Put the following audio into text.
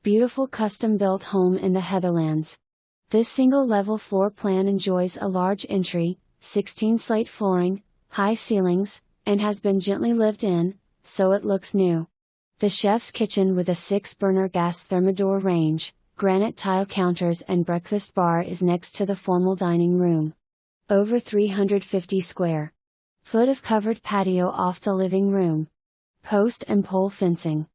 Beautiful custom-built home in the Heatherlands. This single-level floor plan enjoys a large entry, 16 slate flooring, high ceilings, and has been gently lived in, so it looks new. The chef's kitchen with a 6-burner gas Thermadore range, granite tile counters and breakfast bar is next to the formal dining room. Over 350 square foot of covered patio off the living room. Post and pole fencing.